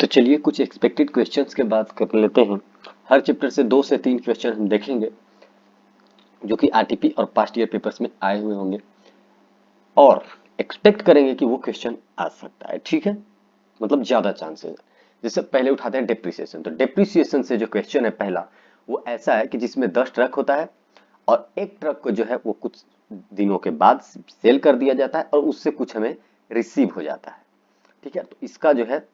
तो चलिए कुछ एक्सपेक्टेड क्वेश्चंस के बात कर लेते हैं। हर चैप्टर से 2 से 3 क्वेश्चन हम देखेंगे जो कि आरटीपी और पास्ट ईयर पेपर्स में आए हुए होंगे और एक्सपेक्ट करेंगे कि वो क्वेश्चन आ सकता है। ठीक है, मतलब ज्यादा चांसेस है। जैसे पहले उठाते हैं डेप्रिसिएशन। तो डेप्रिसिएशन से जो क्वेश्चन है पहला, वो ऐसा है कि जिसमें 10 ट्रक होता है और एक ट्रक को जो है वो कुछ दिनों के बाद सेल कर दिया जाता है और उससे कुछ हमें रिसीव हो जाता है। ठीक है, तो इसका जो है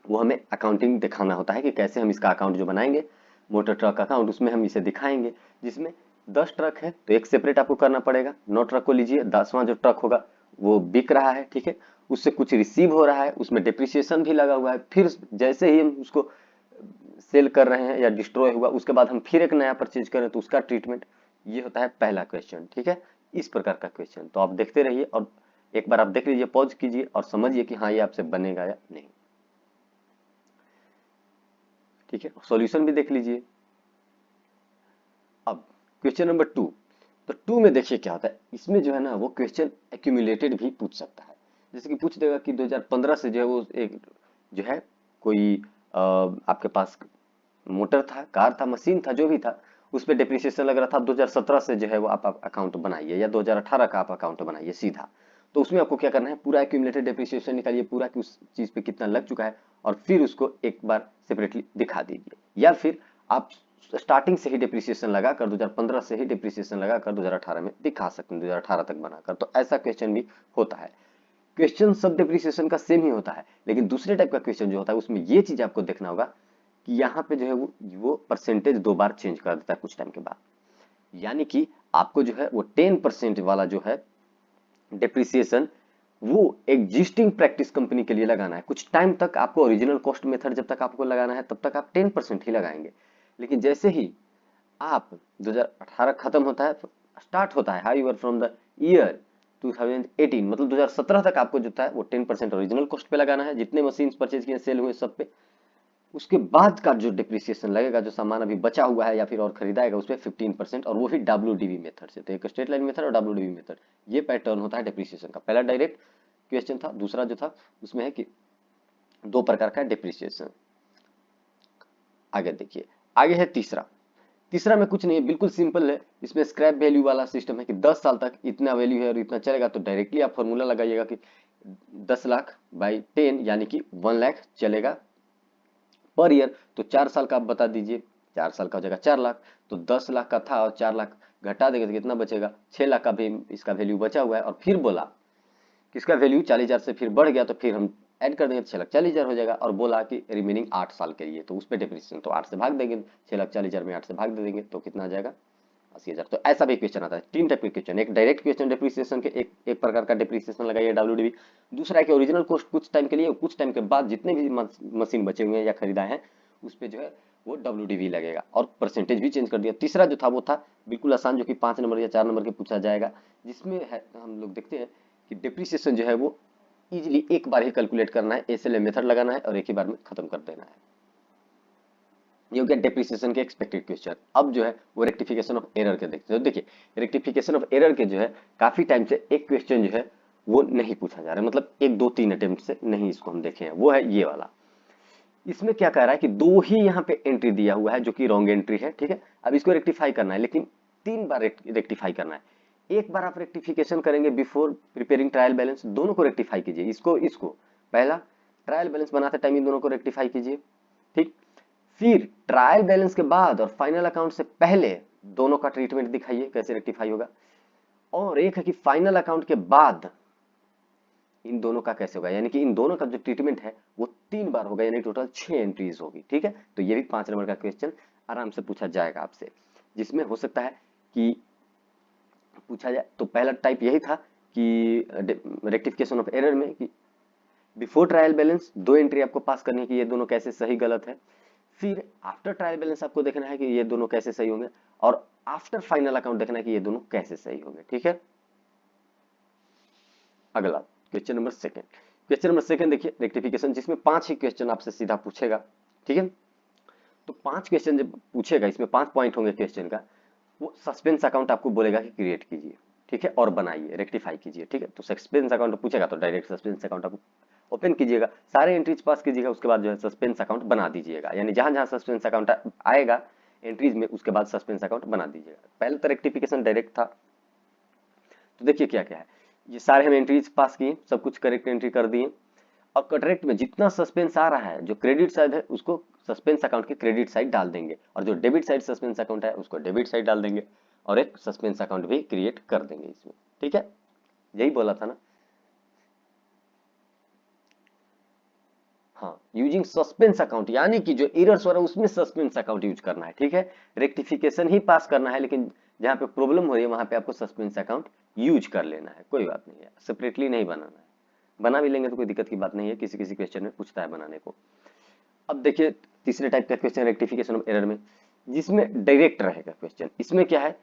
वो हमें अकाउंटिंग दिखाना होता है कि कैसे हम इसका अकाउंट जो बनाएंगे, मोटर ट्रक अकाउंट, उसमें हम इसे दिखाएंगे। जिसमें 10 ट्रक है तो एक सेपरेट आपको करना पड़ेगा। 9 ट्रक को लीजिए, 10वां जो ट्रक होगा वो बिक रहा है, ठीक है, उससे कुछ रिसीव हो रहा है, उसमें डिप्रिसिएशन भी लगा हुआ है। फिर जैसे ही हम उसको सेल कर रहे हैं या डिस्ट्रॉय हुआ, उसके बाद हम फिर एक नया परचेज करें तो उसका ट्रीटमेंट, ये होता है पहला क्वेश्चन। ठीक है, इस प्रकार का क्वेश्चन तो आप देखते रहिए और एक बार आप देख लीजिए, पॉज कीजिए और समझिए कि हाँ ये आपसे बनेगा या नहीं। ठीक है, सॉल्यूशन भी देख लीजिए। अब क्वेश्चन नंबर 2। तो 2 में देखिए क्या होता है, इसमें जो है ना वो क्वेश्चन एक्यूमुलेटेड भी पूछ सकता है। जैसे कि पूछ देगा कि 2015 से जो है वो एक जो है कोई आपके पास मोटर था, कार था, मशीन था, जो भी था, उस पर डिप्रिसिएशन लग रहा था। 2017 से जो है वो आप अकाउंट बनाइए या 2018 का आप अकाउंट बनाइए सीधा। तो उसमें आपको क्या करना है, पूरा एक्यूमुलेटेड डिप्रिसिएशन निकालिए, पूरा कि उस चीज पे कितना लग चुका है और फिर उसको एक बार सेपरेटली दिखा दीजिए। या फिर आप स्टार्टिंग से ही डिप्रिसिएशन लगाकर 2015 से ही डिप्रिसिएशन लगाकर 2018 में दिखा सकते हैं, 2018 तक बनाकर। तो ऐसा क्वेश्चन भी होता है। क्वेश्चन सब डिप्रिसिएशन का सेम ही होता है, लेकिन दूसरे टाइप का क्वेश्चन जो होता है उसमें ये चीज आपको देखना होगा कि यहाँ पे जो है वो परसेंटेज 2 बार चेंज कर देता है कुछ टाइम के बाद। यानी कि आपको जो है वो 10% वाला जो है डिप्रिसिएशन वो एग्जिस्टिंग प्रैक्टिस कंपनी के लिए लगाना है। कुछ टाइम तक आपको ओरिजिनल कॉस्ट मेथड जब तक आपको लगाना है तब तक आप 10% ही लगाएंगे। लेकिन जैसे ही आप 2018 खत्म होता है, स्टार्ट होता है, हाउ फ्रॉम द ईयर 2018, मतलब 2017 तक आपको जो था वो 10% ओरिजिनल कॉस्ट पे लगाना है, जितने मशीन परचेज किए सेल हुए सब पे। उसके बाद का जो डिप्रिसिएशन लगेगा, जो सामान अभी बचा हुआ है या फिर और खरीदाएगा, उस पर 15%, और वो भी डब्ल्यूडीवी मेथड से। तो एक स्ट्रेट लाइन मेथड और डब्ल्यूडीवी मेथड, ये पैटर्न होता है डिप्रिसिएशन का। पहला डायरेक्ट क्वेश्चन था, दूसरा जो था उसमें है कि 2 प्रकार का डिप्रिसिएशन। आगे देखिए, आगे है तीसरा। तीसरा में कुछ नहीं है, बिल्कुल सिंपल है। इसमें स्क्रैप वैल्यू वाला सिस्टम है कि 10 साल तक इतना वैल्यू है और इतना चलेगा। तो डायरेक्टली आप फॉर्मूला लगाइएगा कि 10 लाख बाई 10 यानी कि 1 लाख चलेगा पर ईयर। तो 4 साल का आप बता दीजिए, 4 साल का हो जाएगा 4 लाख। तो 10 लाख का था और 4 लाख घटा देंगे तो कितना बचेगा, 6 लाख का भी इसका वैल्यू बचा हुआ है। और फिर बोला कि इसका वैल्यू 40,000 से फिर बढ़ गया, तो फिर हम ऐड कर देंगे तो 6,40,000 हो जाएगा। और बोला कि रिमेनिंग 8 साल के लिए, तो उस पर डिप्रिसिएशन तो 8 से भाग देंगे, 6,40,000 में 8 से भाग दे देंगे तो कितना आ जाएगा, 80,000। तो ऐसा भी क्वेश्चन आता है। 3 टाइप के क्वेश्चन, एक डायरेक्ट क्वेश्चन डिप्रिसिएशन के, एक प्रकार का डिप्रिसिएशन लगाइए डब्ल्यूडीवी। दूसरा है कि ओरिजिनल कॉस्ट कुछ टाइम के लिए, कुछ टाइम के बाद जितने भी मशीन बचे हुए हैं या खरीदाए हैं उस पर जो है वो डब्ल्यूडीवी लगेगा और परसेंटेज भी चेंज कर दिया। तीसरा जो था वो था बिल्कुल आसान, जो कि 5 नंबर या 4 नंबर के पूछा जाएगा, जिसमें है हम लोग देखते हैं कि डिप्रिसिएशन जो है वो इजीली एक बार ही कैलकुलेट करना है, एसएलए मेथड लगाना है और एक ही बार में खत्म कर देना है। ये हो गया डेप्रिसिएशन के एक्सपेक्टेड क्वेश्चन। अब जो है वो रेक्टिफिकेशन ऑफ एरर के देखते हैं। तो देखिए, रेक्टिफिकेशन ऑफ एरर के जो है काफी टाइम से एक क्वेश्चन जो है वो नहीं पूछा जा रहा है, मतलब 1 2 3 अटेम्प्ट से नहीं इसको हम देखे हैं, वो है ये वाला। इसमें क्या कह रहा है कि 2 ही यहाँ पे एंट्री दिया हुआ है जो कि रॉन्ग एंट्री है। ठीक है, अब इसको रेक्टिफाई करना है, लेकिन 3 बार रेक्टिफाई करना है। एक बार आप रेक्टिफिकेशन करेंगे बिफोर प्रिपेयरिंग ट्रायल बैलेंस, दोनों को रेक्टिफाई कीजिए। इसको इसको पहला ट्रायल बैलेंस बनाते टाइम इन दोनों को रेक्टिफाई कीजिए। ठीक, फिर ट्रायल बैलेंस के बाद और फाइनल अकाउंट से पहले दोनों का ट्रीटमेंट दिखाइए कैसे रेक्टिफाई होगा। और एक है कि फाइनल अकाउंट के बाद इन दोनों का कैसे होगा, यानी कि इन दोनों का जो ट्रीटमेंट है वो 3 बार होगा, यानी टोटल 6 एंट्रीज होगी। ठीक है, तो ये भी 5 नंबर का क्वेश्चन आराम से पूछा जाएगा आपसे, जिसमें हो सकता है कि पूछा जाए। तो पहला टाइप यही था कि रेक्टिफिकेशन ऑफ एरर में कि बिफोर ट्रायल बैलेंस 2 एंट्री आपको पास करनी है कि ये दोनों कैसे सही गलत है। फिर आफ्टर ट्रायल बैलेंस आपको देखना है कि ये दोनों कैसे सही होंगे, और आफ्टर फाइनल अकाउंट देखना है कि ये दोनों कैसे सही होंगे। ठीक है, अगला question number second. Question number second देखिए, रेक्टिफिकेशन, जिसमें 5 ही क्वेश्चन आपसे सीधा पूछेगा। ठीक है, तो 5 क्वेश्चन जब पूछेगा, इसमें 5 पॉइंट होंगे क्वेश्चन का। वो सस्पेंस अकाउंट आपको बोलेगा कि क्रिएट कीजिए, ठीक है, और बनाइए, रेक्टिफाई कीजिए। ठीक है, तो सस्पेंस अकाउंट पूछेगा तो डायरेक्ट सस्पेंस अकाउंट आपको ओपन कीजिएगा, सारे एंट्रीज पास कीजिएगा, उसके बाद जो है सस्पेंस अकाउंट बना दीजिएगा, यानी जहां जहां सस्पेंस अकाउंट आएगा एंट्रीज में, उसके बाद सस्पेंस अकाउंट बना दीजिएगा। पहले तो रेक्टिफिकेशन डायरेक्ट था, तो देखिए क्या क्या है, ये सारे हम एंट्रीज पास किए, सब कुछ करेक्ट एंट्री कर दिए। अब करेक्ट में जितना सस्पेंस आ रहा है, जो क्रेडिट साइड है उसको सस्पेंस अकाउंट के क्रेडिट साइड डाल देंगे, और जो डेबिट साइड सस्पेंस अकाउंट है उसको डेबिट साइड डाल देंगे, और एक सस्पेंस अकाउंट भी क्रिएट कर देंगे इसमें। ठीक है, यही बोला था ना। हाँ, यूजिंग सस्पेंस अकाउंट, यानी कि जो एरर्स हो रहा है उसमें सस्पेंस अकाउंट यूज करना है। ठीक है, रेक्टिफिकेशन ही पास करना है, लेकिन जहां पे प्रॉब्लम हो रही है वहां पे आपको सस्पेंस अकाउंट यूज कर लेना है, कोई बात नहीं है, सेपरेटली नहीं बनाना है। बना भी लेंगे तो कोई दिक्कत की बात नहीं है, किसी किसी क्वेश्चन में पूछता है बनाने को। अब देखिए तीसरे टाइप का क्वेश्चन रेक्टिफिकेशन ऑफ एरर में, जिसमें डायरेक्ट रहेगा क्वेश्चन। इसमें क्या है,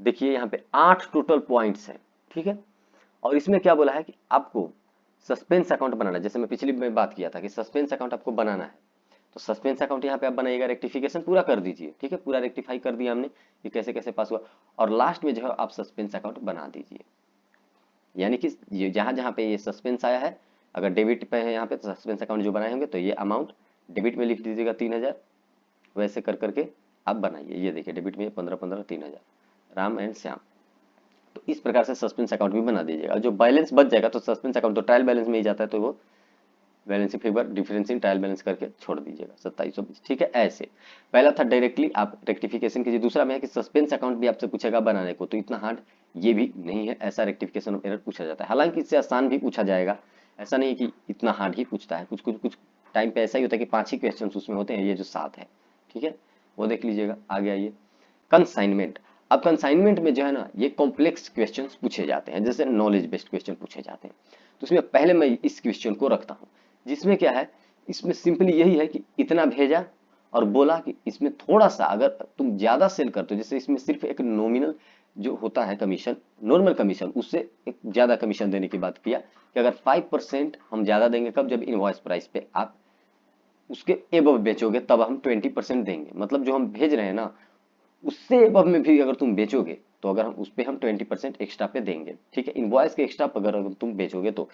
देखिए यहाँ पे 8 टोटल पॉइंट्स हैं। ठीक है, और इसमें क्या बोला है कि आपको सस्पेंस अकाउंट बनाना है, जैसे मैं पिछली में बात किया था कि सस्पेंस अकाउंट आपको बनाना है, तो सस्पेंस अकाउंट यहाँ पे आप बनाइएगा, रेक्टिफिकेशन पूरा कर दीजिए। ठीक है, पूरा रेक्टिफाई कर दिया हमने कि कैसे कैसे पास हुआ, और लास्ट में जो है आप सस्पेंस अकाउंट बना दीजिए, यानी कि ये जहां जहां पे ये सस्पेंस आया है, अगर डेबिट पे है यहाँ पे तो सस्पेंस अकाउंट जो बनाए होंगे तो ये अमाउंट डेबिट में लिख दीजिएगा 3000, वैसे कर करके आप बनाइए। ये देखिए डेबिट में 15 15 3000, राम एंड श्याम। तो इस प्रकार से सस्पेंस अकाउंट भी बना दीजिएगा। जो बैलेंस बच जाएगा, तो सस्पेंस अकाउंट तो ट्रायल बैलेंस में ही जाता है, तो वो balance favour difference in trial balance करके छोड़ दीजिएगा 2720। ठीक है, ऐसे पहला था डायरेक्टली आप रेक्टिफिकेशन कीजिए। दूसरा में है कि सस्पेंस अकाउंट भी आपसे पूछेगा बनाने को, तो इतना हार्ड ये भी नहीं है, ऐसा रेक्टिफिकेशन ऑफ एरर पूछा जाता है। हालांकि इससे आसान भी पूछा जाएगा, ऐसा नहीं कि इतना हार्ड ही पूछता है, कुछ कुछ कुछ टाइम पे ऐसा ही होता है कि 5 ही क्वेश्चन उसमें होते हैं, ये जो 7 है। ठीक है, वो देख लीजिएगा। आगे आइए, कंसाइनमेंट। अब कंसाइनमेंट में जो है ना, ये कॉम्प्लेक्स क्वेश्चंस पूछे जाते हैं, जैसे नॉलेज बेस्ड क्वेश्चन पूछे जाते हैं। तो उसमें पहले मैं इस क्वेश्चन को रखता हूँ, जिसमें क्या है, इसमें सिंपली यही है कि इतना भेजा और बोला कि इसमें थोड़ा सा अगर तुम ज्यादा सेल करते हो, जैसे इसमें सिर्फ एक नॉमिनल जो होता है कमीशन, नॉर्मल कमीशन, उससे एक ज्यादा कमीशन देने की बात किया कि अगर 5% हम ज्यादा देंगे, कब, जब इनवॉइस प्राइस पे आप उसके एबव बेचोगे तब हम 20% देंगे। मतलब जो हम भेज रहे हैं ना, उससे एबव में भी अगर तुम बेचोगे तो अगर हम उस पे हम 20% एक्स्ट्रा पे देंगे। ठीक है, इनवॉइस के एक्स्ट्रा अगर तुम बेचोगे तो।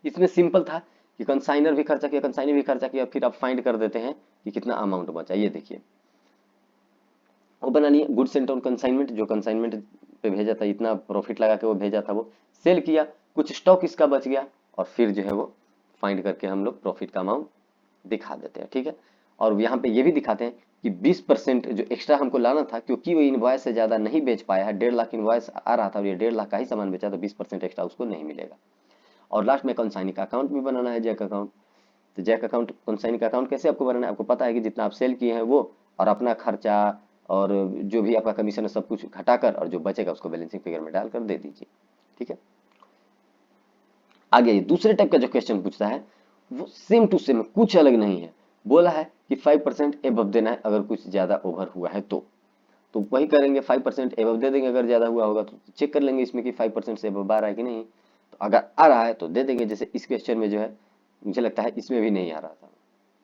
इसमें सिंपल था कि कंसाइनर भी खर्चा किया, कंसाइनर भी खर्चा किया, फिर आप फाइंड कर देते हैं कि कितना अमाउंट बचा। ये देखिए वो बना लिया, गुड्स सेंट ऑन कंसाइनमेंट, जो कंसाइनमेंट पे भेजा था, इतना प्रॉफिट लगा के वो भेजा था, वो सेल किया, कुछ स्टॉक इसका बच गया, और फिर जो है वो फाइंड करके हम लोग प्रॉफिट का अमाउंट दिखा देते हैं। ठीक है, और यहाँ पे ये भी दिखाते हैं कि 20% जो एक्स्ट्रा हमको लाना था, क्योंकि वो इनवॉइस से ज्यादा नहीं बेच पाया है, 1.5 लाख इनवॉइस आ रहा था और ये 1.5 लाख का ही सामान बेचा, तो 20% एक्स्ट्रा उसको नहीं मिलेगा। और लास्ट में कंसाइनी का अकाउंट भी बनाना है, जैक अकाउंट। तो जैक अकाउंट, कंसाइनी का अकाउंट कैसे आपको बनाना है, आपको पता है कि जितना आप सेल किए हैं वो, और अपना खर्चा और जो भी आपका कमीशन है सब कुछ घटाकर, और जो बचेगा उसको बैलेंसिंग फिगर में डालकर दे दीजिए। ठीक है, आगे दूसरे टाइप का जो क्वेश्चन पूछता है वो सेम टू सेम, कुछ अलग नहीं है। बोला है कि 5% एबव देना है अगर कुछ ज्यादा ओवर हुआ है तो वही करेंगे, 5% एबव दे देंगे। अगर ज्यादा हुआ होगा तो चेक कर लेंगे इसमें कि 5% से एबव आ रहा है कि नहीं, तो अगर आ रहा है तो दे देंगे। जैसे इस क्वेश्चन में जो है, मुझे लगता है इसमें भी नहीं आ रहा था,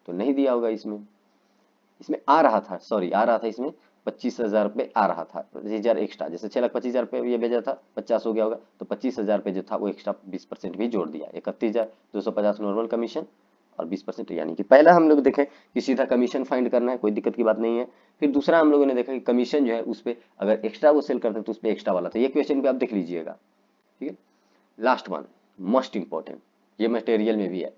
तो नहीं दिया होगा। इसमें इसमें आ रहा था, सॉरी आ रहा था, इसमें 25,000 रुपये आ रहा था, 25,000 एक्स्ट्रा। जैसे 6,25,000 रुपये ये भेजा था, 50 हो गया होगा, तो 25,000 रुपये जो था वो एक्स्ट्रा 20% भी जोड़ दिया, 31,250 नॉर्मल कमीशन और 20%। यानी कि पहला हम लोग देखें कि सीधा कमीशन फाइंड करना है, कोई दिक्कत की बात नहीं है। फिर दूसरा हम लोगों ने देखा कि कमीशन जो है उस पर अगर एक्स्ट्रा वो सेल करते तो उस पर एक्स्ट्रा वाला था। ये क्वेश्चन पे आप देख लीजिएगा। ठीक है, लास्ट वन मोस्ट इंपॉर्टेंट, ये मटेरियल में भी है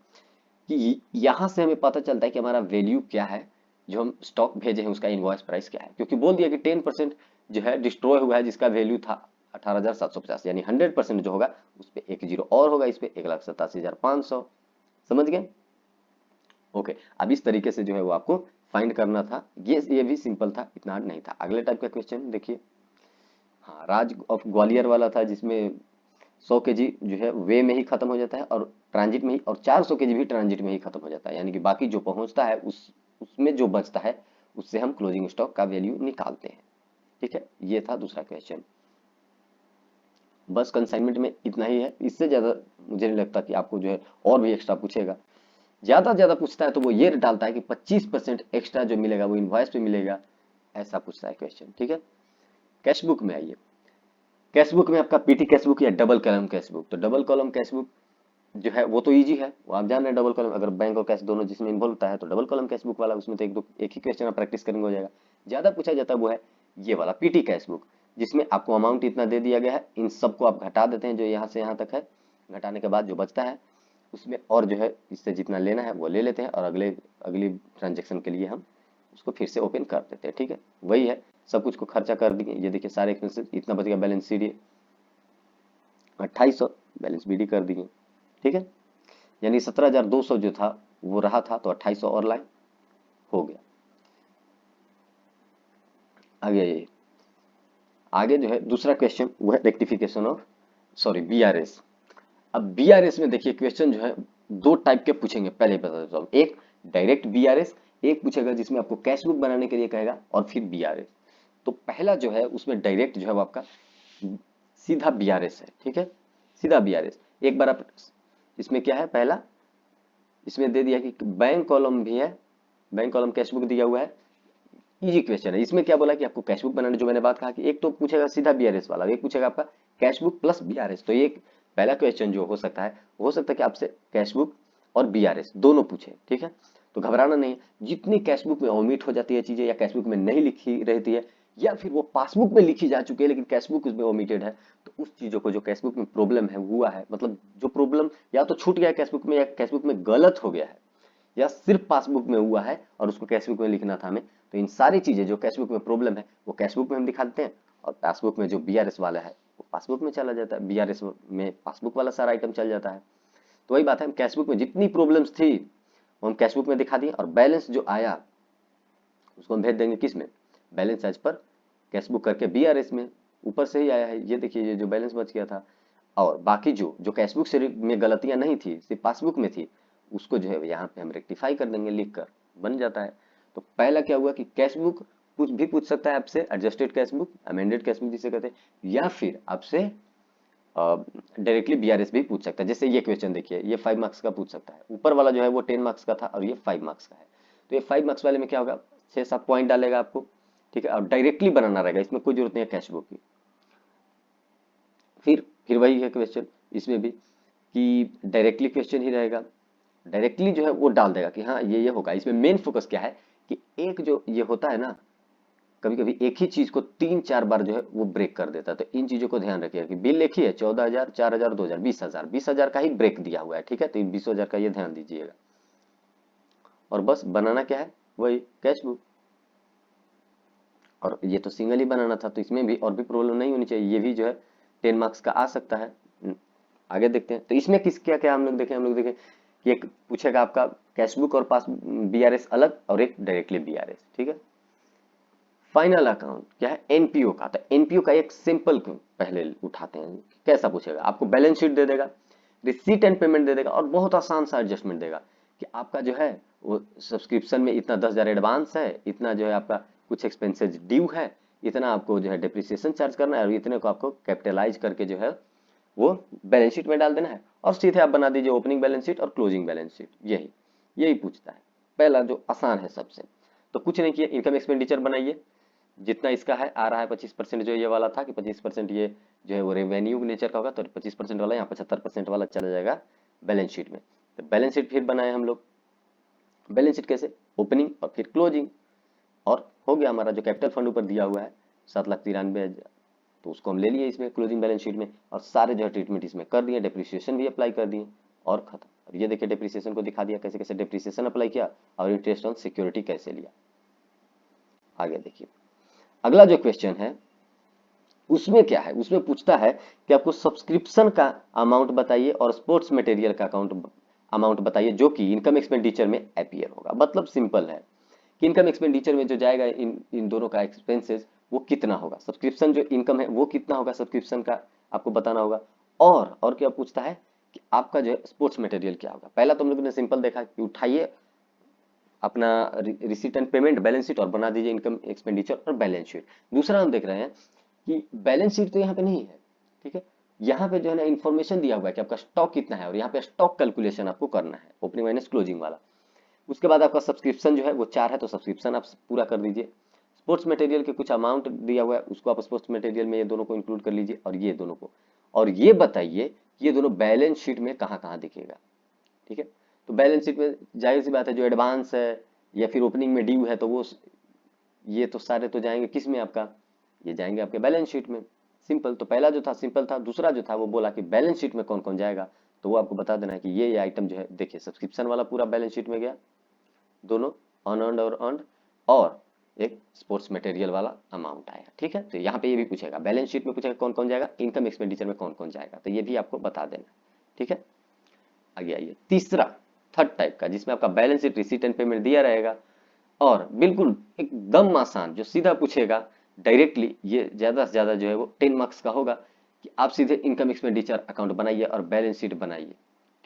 कि यहाँ से हमें पता चलता है कि हमारा वैल्यू क्या है, जो हम स्टॉक भेजे हैं उसका इनवॉइस प्राइस क्या है। क्योंकि बोल दिया कि 10% जो है डिस्ट्रॉय हुआ है, जिसका वैल्यू था 18,750, यानी 100% जो होगा उस पर एक जीरो और होगा, इस पे 1,87,500। समझ गए? ओके, अब इस तरीके से जो है वो आपको फाइंड करना था। ये भी सिंपल था, इतना हार्ड नहीं था। अगले टाइप का क्वेश्चन देखिए, हाँ, राज ऑफ ग्वालियर वाला था, जिसमें 100 kg जो है वे में ही खत्म हो जाता है और ट्रांजिट में ही, और 400 kg भी ट्रांजिट में ही खत्म हो जाता है। यानी कि बाकी जो पहुंचता है उसमें जो बचता है उससे हम क्लोजिंग स्टॉक का वैल्यू निकालते हैं। ठीक है, ये था दूसरा क्वेश्चन। बस कंसाइनमेंट में इतना ही है, इससे ज्यादा मुझे नहीं लगता कि आपको जो है और भी एक्स्ट्रा पूछेगा। ज्यादा पूछता है तो वो ये डालता है कि 25% एक्स्ट्रा जो मिलेगा वो इनवॉइस पे मिलेगा, ऐसा पूछता है क्वेश्चन। ठीक है, कैश बुक में आइए। कैश बुक में आपका पीटी कैश बुक या डबल कॉलम कैश बुक, तो डबल कॉलम कैश बुक जो है वो तो इजी है, वो आप जान रहे हैं। डबल कॉलम, अगर बैंक और कैश दोनों जिसमें इन्वॉल्व होता है तो डबल कॉलम कैश बुक वाला, उसमें तो एक ही क्वेश्चन आप प्रैक्टिस करेंगे हो जाएगा। ज्यादा पूछा जाता है वो है ये वाला पीटी कैश बुक, जिसमें आपको अमाउंट इतना दे दिया गया है, इन सबको आप घटा देते हैं जो यहाँ से यहाँ तक है, घटाने के बाद जो बचता है उसमें और जो है इससे जितना लेना है वो ले लेते हैं, और अगली ट्रांजेक्शन के लिए हम उसको फिर से ओपन कर देते हैं। ठीक है, वही है, सब कुछ को खर्चा कर दिए। ये देखिए सारे एक्सपेंसेस, इतना बच गया बैलेंस शीट 2800, बैलेंस बीडी कर दिए। ठीक है, यानी 17,200 जो था वो रहा था, तो 2800 और लाए, हो गया। आगे ये आगे जो है दूसरा क्वेश्चन वो है रेक्टिफिकेशन ऑफ, सॉरी, बीआरएस। अब बीआरएस में देखिए क्वेश्चन जो है दो टाइप के पूछेंगे, पहले ही बता देता हूँ। एक डायरेक्ट बीआरएस, एक पूछेगा जिसमें आपको कैश बुक बनाने के लिए कहेगा, और फिर बीआरएस। तो पहला जो है उसमें डायरेक्ट जो है वो आपका सीधा बीआरएस है। ठीक है, सीधा बीआरएस। एक बार आप इसमें क्या है, पहला इसमें दे दिया कि बैंक कॉलम भी है, बैंक कॉलम कैश बुक दिया हुआ है। इजी क्वेश्चन है। इसमें क्या बोला कि आपको कैश बुक बनाने, जो मैंने बात कहा कि एक तो पूछेगा सीधा बीआरएस वाला, एक पूछेगा आपका कैश बुक प्लस बीआरएस। तो ये पहला क्वेश्चन जो हो सकता है कि आपसे कैश बुक और बीआरएस दोनों पूछे। ठीक है, तो घबराना नहीं है। जितनी कैश बुक में ओमिट हो जाती है चीजें, या कैश बुक में नहीं लिखी रहती है, या फिर वो पासबुक में लिखी जा चुकी है लेकिन कैश बुक उसमें ओमिटेड है, तो उस चीजों को, जो कैश बुक में प्रॉब्लम है हुआ है, मतलब जो प्रॉब्लम या तो छूट गया है कैश बुक में, या कैश बुक में गलत हो गया है, या सिर्फ पासबुक में हुआ है और उसको कैश बुक में लिखना था हमें, तो इन सारी चीजें जो कैश बुक में प्रॉब्लम है वो कैश बुक में हम दिखा देते हैं, और पासबुक में जो बीआरएस वाला है वो पासबुक में चला जाता है, बीआरएस में पासबुक वाला सारा आइटम चल जाता है। तो वही बात है, हम कैश बुक में जितनी प्रॉब्लम्स थी वो हम कैश बुक में दिखा दिए, और बैलेंस जो आया उसको हम भेज देंगे किस में, balance as per cash book करके बीआरएस में। ऊपर से ही आया है, ये देखिए ये जो बैलेंस बच गया था। और बाकी जो जो कैशबुक से में गलतियां नहीं थी, सिर्फ पासबुक में थी, उसको जो है यहाँ पे हम रेक्टिफाई कर देंगे, लिख कर बन जाता है। तो पहला क्या हुआ कि कैशबुक कुछ भी पूछ सकता है आपसे, एडजस्टेड कैशबुक, अमेंडेड कैशबुक जिसे कहते हैं, या फिर आपसे डायरेक्टली बीआरएस भी पूछ सकता है। जैसे ये क्वेश्चन देखिए, ये 5 मार्क्स का पूछ सकता है, ऊपर वाला जो है वो 10 मार्क्स का था और ये 5 मार्क्स का है। तो ये 5 मार्क्स वाले में क्या होगा, 6-7 पॉइंट डालेगा आपको। ठीक है, और डायरेक्टली बनाना रहेगा, इसमें कोई जरूरत नहीं है कैशबुक की। फिर वही है क्वेश्चन इसमें भी कि डायरेक्टली क्वेश्चन ही रहेगा, डायरेक्टली जो है वो डाल देगा कि हाँ ये होगा। इसमें मेन फोकस क्या है कि एक जो ये होता है ना, कभी कभी एक ही चीज को 3-4 बार जो है वो ब्रेक कर देता है। तो इन चीजों को ध्यान रखिएगा कि बिल लिखी है 14,000, 4,000, 2,000, 20,000, 20,000 का ही ब्रेक दिया हुआ है। ठीक है, तो इन 20,000 का ये ध्यान दीजिएगा, और बस बनाना क्या है, वही कैश बुक। और ये तो सिंगल ही बनाना था, तो इसमें भी और भी प्रॉब्लम नहीं होनी चाहिए, ये भी जो है 10 मार्क्स का आ सकता है। आगे देखते हैं, तो इसमें किस क्या क्या हम लोग देखें कि एक पूछेगा आपका कैश बुक और पास बीआरएस अलग, और एक डायरेक्टली बीआरएस। ठीक है, फाइनल अकाउंट क्या है, एनपीओ का। तो एनपीओ का एक सिंपल पहले उठाते हैं, कैसा पूछेगा, आपको बैलेंस शीट दे देगा, रिसीट एंड पेमेंट दे देगा, और बहुत आसान सा एडजस्टमेंट देगा कि आपका जो है वो सब्सक्रिप्शन में इतना 10,000 एडवांस है, इतना जो है आपका कुछ एक्सपेंसेस ड्यू है, इतना आपको जो है डिप्रिसिएशन चार्ज करना है, और इतने को आपको कैपिटलाइज करके जो है वो बैलेंस शीट में डाल देना है, और सीधे आप बना दीजिए ओपनिंग बैलेंस शीट और क्लोजिंग बैलेंस शीट। यही यही पूछता है, पहला जो आसान है सबसे। तो कुछ नहीं किया, इनकम एक्सपेंडिचर बनाइए, जितना इसका है आ रहा है 25%, जो ये वाला था कि 25% ये जो है वो रेवेन्यू नेचर का होगा, तो 25% वाला यहाँ 75% वाला चला जाएगा बैलेंस शीट में। तो बैलेंस शीट फिर बनाए हम लोग, बैलेंस शीट कैसे, ओपनिंग और फिर क्लोजिंग। और हो गया हमारा जो कैपिटल फंड ऊपर दिया हुआ है 7,93,000, तो उसको हम ले लिए इसमें क्लोजिंग बैलेंस शीट में, और सारे जो है ट्रीटमेंट इसमें कर दिए, डिप्रिसिएशन भी अप्लाई कर दिए, और खत्म। अब ये देखिए डिप्रिसिएशन को दिखा दिया कैसे कैसे डिप्रिसिएशन अप्लाई किया, और इंटरेस्ट ऑन सिक्योरिटी कैसे लिया। आगे देखिए अगला जो क्वेश्चन है उसमें क्या है, उसमें पूछता है कि आपको सब्सक्रिप्शन का अमाउंट बताइए और स्पोर्ट्स मटेरियल का अमाउंट बताइए जो कि इनकम एक्सपेंडिचर में अपीयर होगा। मतलब सिंपल है कि इनकम एक्सपेंडिचर में जो जाएगा इन इन दोनों का एक्सपेंसेस वो कितना होगा, सब्सक्रिप्शन जो इनकम है वो कितना होगा, सब्सक्रिप्शन का आपको बताना होगा। और क्या पूछता है कि आपका जो है स्पोर्ट्स मटेरियल क्या होगा। पहला तो हम लोग ने सिंपल देखा कि उठाइए अपना receipt and payment balance sheet और बना दीजिए इनकम एक्सपेंडिचर और बैलेंस शीट। दूसरा हम देख रहे हैं कि बैलेंस शीट तो यहाँ पे नहीं है। ठीक है, यहाँ पे जो है ना इन्फॉर्मेशन दिया हुआ है कि आपका स्टॉक कितना है, और यहाँ पे स्टॉक कैलकुलेशन आपको करना है, ओपनिंग माइनस क्लोजिंग वाला। उसके बाद आपका सब्सक्रिप्शन जो है वो 4 है, तो सब्सक्रिप्शन आप पूरा कर दीजिए। स्पोर्ट्स मटेरियल के कुछ अमाउंट दिया हुआ है, उसको आप स्पोर्ट्स मटेरियल में ये दोनों को इंक्लूड कर लीजिए, और ये दोनों को। और ये बताइए ये दोनों बैलेंस शीट में कहाँ कहाँ दिखेगा। ठीक है, तो बैलेंस शीट में जाहिर सी बात है जो एडवांस है या फिर ओपनिंग में ड्यू है तो वो ये तो सारे तो जाएंगे किस में आपका, ये जाएंगे आपके बैलेंस शीट में। सिंपल, तो पहला जो था सिंपल था, दूसरा जो था वो बोला कि बैलेंस शीट में कौन कौन जाएगा, तो वो आपको बता देना है कि ये आइटम जो है, देखिए सब्सक्रिप्शन वाला पूरा बैलेंस शीट में गया, दोनों अनअर्न्ड और अर्न्ड, और एक स्पोर्ट्स मटेरियल वाला अमाउंट आया। ठीक है, तो यहाँ पे ये भी पूछेगा, बैलेंस शीट में पूछेगा कौन कौन जाएगा, इनकम एक्सपेंडिचर में कौन कौन जाएगा, तो ये भी आपको बता देना। ठीक है, आगे आइए तीसरा, थर्ड टाइप का, जिसमें आपका balance sheet, receipt and payment दिया रहेगा, और बिल्कुल एकदम आसान जो सीधा पूछेगा डायरेक्टली, ये ज्यादा से ज्यादा जो है वो 10 मार्क्स का होगा, कि आप सीधे इनकम एक्सपेंडिचर अकाउंट बनाइए और बैलेंस शीट बनाइए।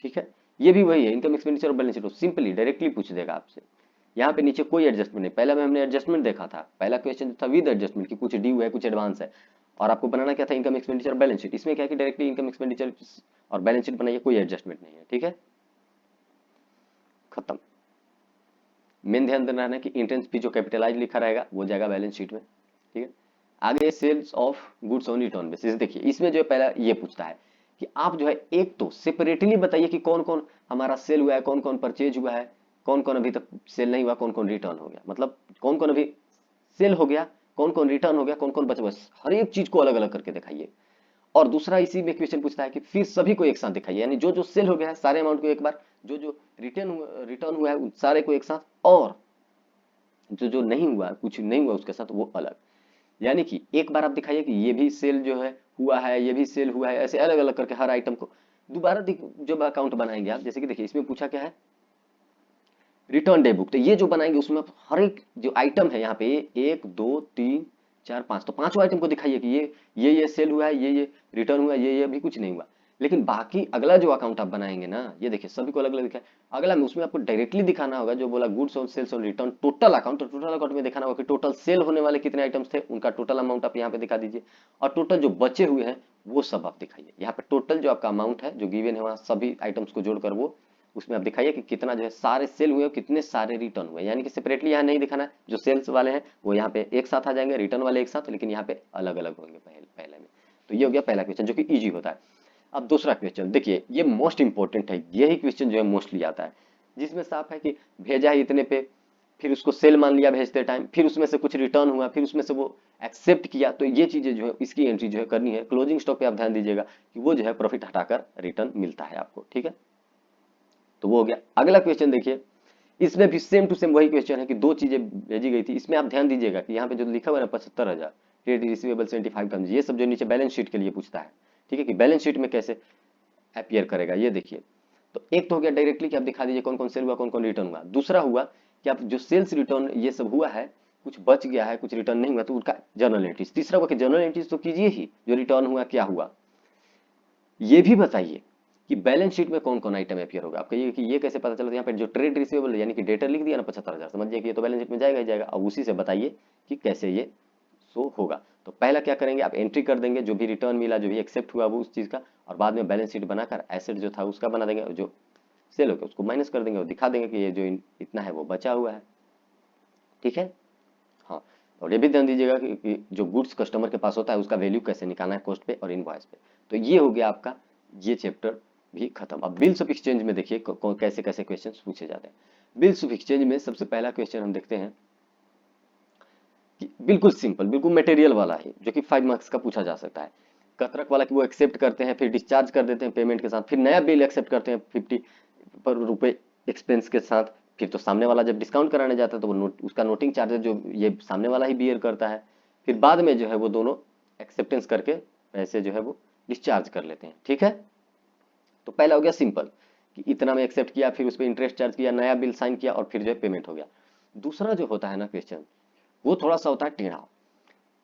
ठीक है, ये भी वही है, इनकम एक्सपेंडिचर और बैलेंस शीट सिंपली डायरेक्टली पूछ देगा आपसे। यहाँ पे नीचे कोई एडजस्टमेंट नहीं, पहला में हमने एडजस्टमेंट देखा था, पहला क्वेश्चन था विद एडजस्टमेंट कि कुछ ड्यू है कुछ एडवांस है, और आपको बनाना क्या था, इनकम एक्सपेंडिचर बैलेंस शीट। इसमें क्या है कि डायरेक्टली इनकम एक्सपेंडिचर और बैलेंस शीट बनाइए, कोई एडजस्टमेंट नहीं है। ठीक है, खत्म। मेन ध्यान देना है कि इंट्रेंस फी जो कैपिटलाइज लिखा रहेगा वो जाएगा बैलेंस शीट में। ठीक है, आगे sales of goods on return basis, देखिए इसमें जो है पहला ये पूछता है कि आप जो है एक तो सेपरेटली बताइए कि कौन कौन हमारा सेल हुआ है, कौन कौन परचेज हुआ है, कौन कौन अभी तक सेल नहीं हुआ, कौन कौन रिटर्न हो गया, मतलब कौन कौन अभी सेल हो गया, कौन कौन रिटर्न हो गया, कौन कौन बचा, बस हर एक चीज को अलग अलग करके दिखाइए। और दूसरा इसी में क्वेश्चन पूछता है कि फिर सभी को एक साथ दिखाइए, यानी जो जो सेल हो गया है सारे अमाउंट को एक बार, जो जो रिटर्न हुआ है उन सारे को एक साथ, और जो जो नहीं हुआ, कुछ नहीं हुआ उसके साथ वो अलग। यानी कि एक बार आप दिखाइए कि ये भी सेल जो है हुआ है, ये भी सेल हुआ है, ऐसे अलग अलग करके हर आइटम को दोबारा जब अकाउंट बनाएंगे आप, जैसे कि देखिए इसमें पूछा क्या है, रिटर्न डे बुक, तो ये जो बनाएंगे उसमें आप हर एक जो आइटम है यहाँ पे, एक दो तीन चार पांच, तो पांचों आइटम को दिखाइए कि ये सेल हुआ है, ये रिटर्न हुआ है, ये अभी कुछ नहीं हुआ। लेकिन बाकी अगला जो अकाउंट आप बनाएंगे ना, ये देखिए सभी को अलग अलग दिखाए, अगला में उसमें आपको डायरेक्टली दिखाना होगा, जो बोला goods on sales on return total account, तो टोटल अकाउंट में दिखाना होगा कि टोटल सेल होने वाले कितने आइटम्स थे, उनका टोटल अमाउंट आप यहाँ पे दिखा दीजिए, और टोटल जो बचे हुए हैं वो सब आप दिखाइए। यहाँ पे टोटल जो आपका अमाउंट है जो गिवन है वहाँ सभी आइटम्स को जोड़कर वो उसमें आप दिखाइए कि कितना जो है सारे सेल हुए और कितने सारे रिटर्न हुए, यानी कि सेपरेटली यहाँ नहीं दिखाना है, जो सेल्स वाले हैं वो यहाँ पे एक साथ आ जाएंगे, रिटर्न वाले एक साथ, लेकिन यहाँ पे अलग अलग होंगे पहले में। तो ये हो गया पहला क्वेश्चन जो कि इजी होता है। अब दूसरा क्वेश्चन देखिए, ये मोस्ट इंपॉर्टेंट है, यही क्वेश्चन जो है मोस्टली आता है, जिसमें साफ है कि भेजा है इतने पे, फिर उसको सेल मान लिया भेजते टाइम, फिर उसमें से कुछ रिटर्न हुआ, फिर उसमें से वो एक्सेप्ट किया, तो ये चीजें जो है इसकी एंट्री जो है करनी है। क्लोजिंग स्टॉक पे आप ध्यान दीजिएगा कि वो जो है प्रॉफिट हटाकर रिटर्न मिलता है आपको। ठीक है, तो वो हो गया। अगला क्वेश्चन देखिए, इसमें भी सेम टू सेम वही क्वेश्चन है कि दो चीजें भेजी गई थी, इसमें आप ध्यान दीजिएगा कि यहाँ पे जो लिखा हुआ है ना 75,000, ट्रेड रिसीवेबल 75 टर्म्स, ये सब जो नीचे बैलेंस शीट के लिए पूछता है। ठीक है, कि बैलेंस शीट में कैसे अपियर करेगा, ये देखिए। तो एक तो हो गया डायरेक्टली कि आप दिखा दीजिए कौन कौन सेल हुआ, कौन कौन रिटर्न हुआ। दूसरा हुआ कि आप जो सेल्स रिटर्न ये सब हुआ है, कुछ बच गया है, कुछ रिटर्न नहीं हुआ, तो उनका जर्नल एंट्रीज। तीसरा हुआ कि जर्नल एंट्रीज तो कीजिए ही, जो रिटर्न हुआ क्या हुआ, ये भी बताइए कि बैलेंस शीट में कौन कौन आइटम अपियर होगा। आपका ये कि ये कैसे पता चला, यहाँ पे जो ट्रेड रिसीवेबल यानी कि डेटर लिख दिया ना 75,000, समझिए कि ये तो बैलेंस शीट में जाएगा ही जाएगा। अब उसी से बताइए कि कैसे ये शो होगा। तो पहला क्या करेंगे, आप एंट्री कर देंगे जो भी रिटर्न मिला, जो भी एक्सेप्ट हुआ वो उस चीज का, और बाद में बैलेंस शीट बनाकर एसेट जो था उसका बना देंगे, और जो सेल हो गया उसको माइनस कर देंगे और दिखा देंगे कि ये जो इतना है वो बचा हुआ है। ठीक है, हाँ। और ये भी ध्यान दीजिएगा कि जो गुड्स कस्टमर के पास होता है उसका वैल्यू कैसे निकालना है कॉस्ट पे और इनवॉइस पे। तो ये हो गया आपका ये चैप्टर भी खत्म। अब बिल्स ऑफ एक्सचेंज में देखिए कैसे कैसे क्वेश्चंस पूछे जाते हैं। बिल्स ऑफ एक्सचेंज में सबसे पहला क्वेश्चन हम देखते हैं कि बिल्कुल सिंपल, बिल्कुल मटेरियल वाला है, जो कि 5 मार्क्स का पूछा जा सकता है। कतरक वाला कि वो एक्सेप्ट करते हैं फिर डिस्चार्ज कर देते हैं पेमेंट के साथ, फिर नया बिल एक्सेप्ट करते हैं 50 रुपए एक्सपेंस के साथ, फिर तो सामने वाला जब डिस्काउंट कराने जाता है तो वो उसका नोटिंग चार्जेस जो ये सामने वाला ही बियर करता है, फिर बाद में जो है वो दोनों एक्सेप्टेंस करके पैसे जो है वो डिस्चार्ज कर लेते हैं। ठीक है, तो पहला हो गया सिंपल कि इतना में एक्सेप्ट किया, फिर उस पर इंटरेस्ट चार्ज किया, नया बिल साइन किया और फिर जो है पेमेंट हो गया। दूसरा जो होता है ना क्वेश्चन, वो थोड़ा सा होता है टेढ़ा,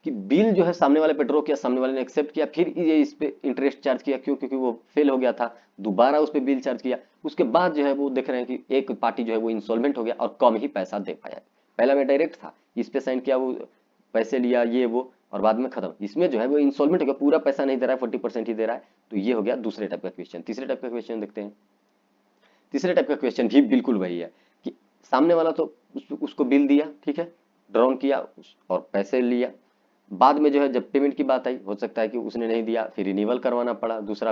कि बिल जो है सामने वाले पे ड्रॉ किया, सामने वाले ने एक्सेप्ट किया, फिर ये इस पे इंटरेस्ट चार्ज किया, क्यों, क्योंकि वो फेल हो गया था, दोबारा उस पे बिल चार्ज किया, उसके बाद जो है वो देख रहे हैं कि एक पार्टी जो है वो इंसॉल्वेंट हो गया और कम ही पैसा दे पाया। पहला में डायरेक्ट था, इस पे साइन किया, वो पैसे लिया ये वो, और बाद में खत्म। इसमें जो है वो इंसॉल्वेंट हो गया, पूरा पैसा नहीं दे रहा है, 40% ही दे रहा है। तो ये हो गया दूसरे टाइप का क्वेश्चन। तीसरे टाइप का क्वेश्चन देखते हैं। तीसरे टाइप का क्वेश्चन भी बिल्कुल वही है कि सामने वाला तो उसको बिल दिया, ठीक है, ड्रॉन किया और पैसे लिया, बाद में जो है जब पेमेंट की बात आई, हो सकता है कि उसने नहीं दिया, फिर रिन्यूअल करवाना पड़ा, दूसरा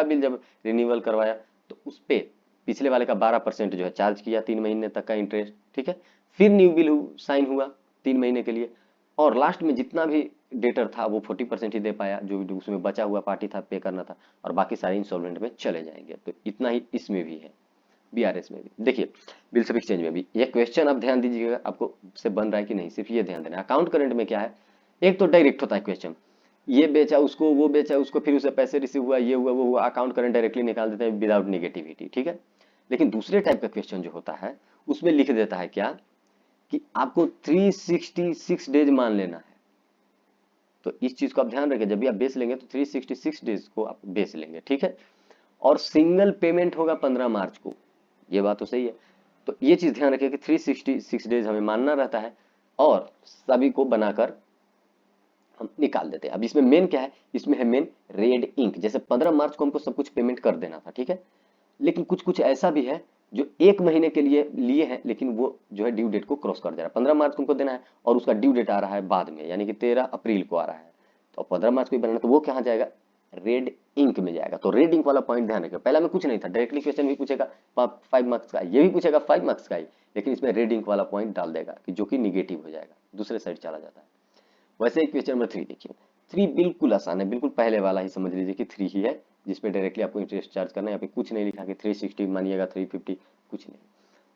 बिल जब रिन्यूअल करवाया तो उस पे पिछले वाले का 12% जो है चार्ज किया, 3 महीने तक का इंटरेस्ट, ठीक है। फिर न्यू बिल साइन हुआ 3 महीने के लिए, और लास्ट में जितना भी डेटर था वो 40% ही दे पाया, जो भी उसमें बचा हुआ पार्टी था पे करना था, और बाकी सारे इंस्टॉलमेंट में चले जाएंगे। तो इतना ही इसमें भी है, बीआरएस में भी। देखिए बिल्स ऑफ एक्सचेंज में भी ये क्वेश्चन आप ध्यान दीजिएगा, आपको से बन रहा है कि नहीं, सिर्फ ये ध्यान देना है। अकाउंट करंट में क्या है, एक तो डायरेक्ट होता है क्वेश्चन, ये बेचा उसको, वो बेचा उसको, फिर उसे पैसे रिसीव हुआ, ये हुआ वो हुआ, अकाउंट करंट डायरेक्टली निकाल देते हैं विदाउट निगेटिविटी, ठीक है। लेकिन दूसरे टाइप का क्वेश्चन जो होता है उसमें लिख देता है क्या, कि आपको 366 डेज मान लेना है। तो इस चीज को आप ध्यान रखें, जब भी आप बेस लेंगे तो 366 डेज को आप बेस लेंगे, ठीक है। और सिंगल पेमेंट होगा 15 मार्च को, ये बात तो सही है। तो ये चीज ध्यान रखिए कि 366 डेज हमें मानना रहता है, और सभी को बनाकर हम निकाल देते हैं। अब इसमें मेन क्या है, इसमें है मेन रेड इंक। जैसे 15 मार्च को हमको सब कुछ पेमेंट कर देना था, ठीक है, लेकिन कुछ कुछ ऐसा भी है जो 1 महीने के लिए लिए हैं, लेकिन वो जो है ड्यू डेट को क्रॉस कर जा रहा है। 15 मार्च को हमको देना है और उसका ड्यू डेट आ रहा है बाद में, यानी कि 13 अप्रैल को आ रहा है, तो 15 मार्च को ही बनाना, तो वो कहाँ जाएगा, रेड इंक में जाएगा। तो रेड इंक वाला पॉइंट ध्यान रखिए, पहला में कुछ नहीं था, डायरेक्टली क्वेश्चन भी पूछेगा 5 मार्क्स का, ये भी पूछेगा 5 मार्क्स का ही, लेकिन इसमें रेड इंक वाला पॉइंट डाल देगा कि जो कि निगेटिव हो जाएगा, दूसरे साइड चला जाता है। वैसे ही क्वेश्चन नंबर 3 देखिए, 3 बिल्कुल आसान है, बिल्कुल पहले वाला ही समझ लीजिए कि 3 ही है, जिसपे डायरेक्टली आपको इंटरेस्ट चार्ज करना है। यहाँ पे कुछ नहीं लिखा कि 360 मानिएगा 350, कुछ नहीं।